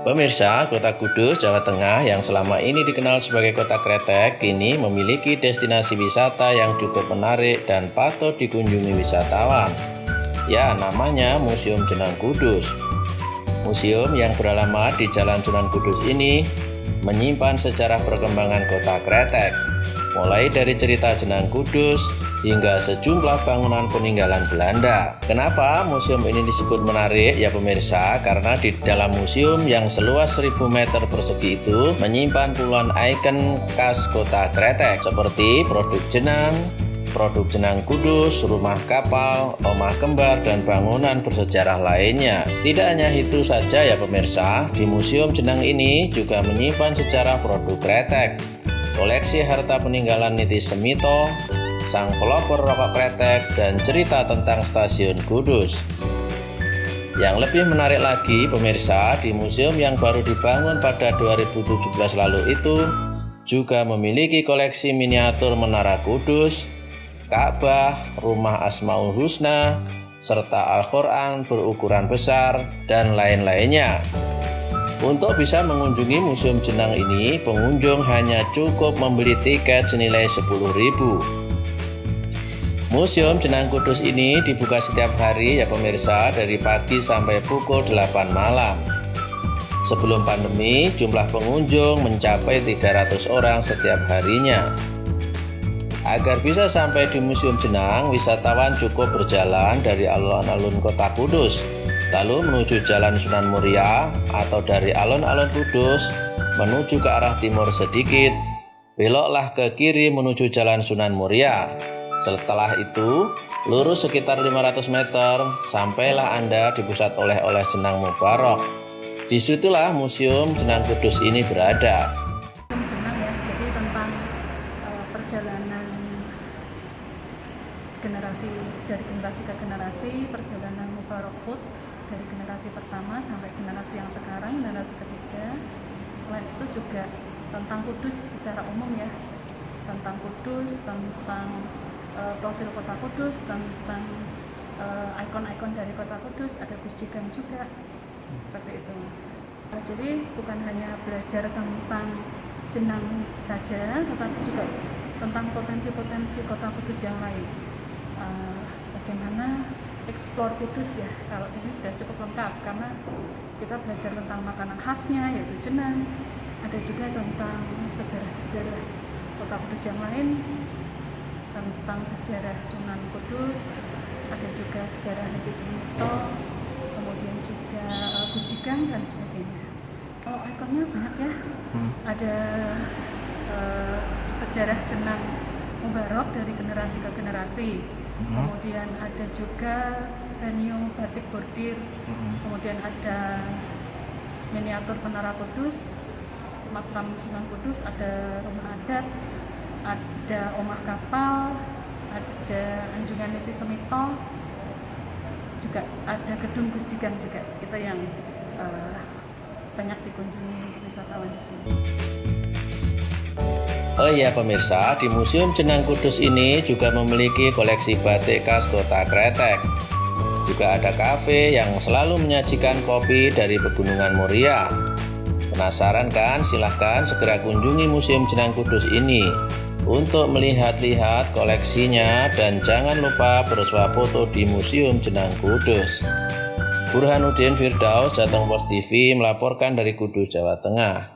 Pemirsa, Kota Kudus, Jawa Tengah yang selama ini dikenal sebagai kota kretek, kini memiliki destinasi wisata yang cukup menarik dan patut dikunjungi wisatawan. Ya, namanya Museum Jenang Kudus. Museum yang beralamat di Jalan Sunan Kudus ini menyimpan sejarah perkembangan kota kretek, mulai dari cerita Jenang Kudus hingga sejumlah bangunan peninggalan Belanda. Kenapa museum ini disebut menarik? Ya pemirsa, karena di dalam museum yang seluas 1000 meter persegi itu menyimpan puluhan ikon khas kota kretek seperti produk Jenang Kudus, rumah kapal, rumah kembar, dan bangunan bersejarah lainnya. Tidak hanya itu saja ya pemirsa, di Museum Jenang ini juga menyimpan sejarah produk kretek, koleksi harta peninggalan Niti Semito, sang pelopor rokok kretek, dan cerita tentang stasiun Kudus. Yang lebih menarik lagi pemirsa, di museum yang baru dibangun pada 2017 lalu itu juga memiliki koleksi miniatur Menara Kudus, Ka'bah, Rumah Asmaul Husna, serta Al-Quran berukuran besar, dan lain-lainnya. Untuk bisa mengunjungi Museum Jenang ini, pengunjung hanya cukup membeli tiket senilai 10.000. Museum Jenang Kudus ini dibuka setiap hari ya pemirsa, dari pagi sampai pukul 8 malam. Sebelum pandemi, jumlah pengunjung mencapai 300 orang setiap harinya. Agar bisa sampai di Museum Jenang, wisatawan cukup berjalan dari alun-alun Kota Kudus, lalu menuju Jalan Sunan Muria, atau dari alun-alun Kudus menuju ke arah timur sedikit, beloklah ke kiri menuju Jalan Sunan Muria. Setelah itu, lurus sekitar 500 meter, sampailah Anda di pusat oleh-oleh Jenang Mubarok. Disitulah Museum Jenang Kudus ini berada. Jenang ya, jadi tentang perjalanan generasi dari generasi ke generasi, perjalanan Mubarok Food dari generasi pertama sampai generasi yang sekarang, generasi ketiga. Selain itu juga tentang Kudus secara umum ya, tentang Kudus, tentang profil Kota Kudus, tentang ikon-ikon dari Kota Kudus, ada Gus Jigan juga, seperti itu. Jadi bukan hanya belajar tentang Jenang saja, tetapi juga tentang potensi-potensi Kota Kudus yang lain. Bagaimana eksplor Kudus ya, kalau ini sudah cukup lengkap karena kita belajar tentang makanan khasnya yaitu jenang, ada juga tentang sejarah-sejarah Kota Kudus yang lain, tentang sejarah Sunan Kudus, ada juga sejarah Niti Semito, kemudian juga Gus Jigan dan sebagainya. Kalau ikonnya banyak ya, ada sejarah Jenang Mubarok dari generasi ke generasi, kemudian ada juga venue batik bordir, kemudian ada miniatur Menara Kudus, makam Sunan Kudus, ada rumah adat, ada omah kapal, ada anjungan Niti Semito, juga ada gedung Gus Jigan juga. Itu yang banyak dikunjungi wisatawan di sini. Oh iya pemirsa, di Museum Jenang Kudus ini juga memiliki koleksi batik khas kota kretek. Juga ada kafe yang selalu menyajikan kopi dari Pegunungan Muria. Penasaran kan? Silahkan segera kunjungi Museum Jenang Kudus ini untuk melihat-lihat koleksinya, dan jangan lupa bersuah foto di Museum Jenang Kudus. Burhanuddin Firdaus, Jateng Post TV melaporkan dari Kudus, Jawa Tengah.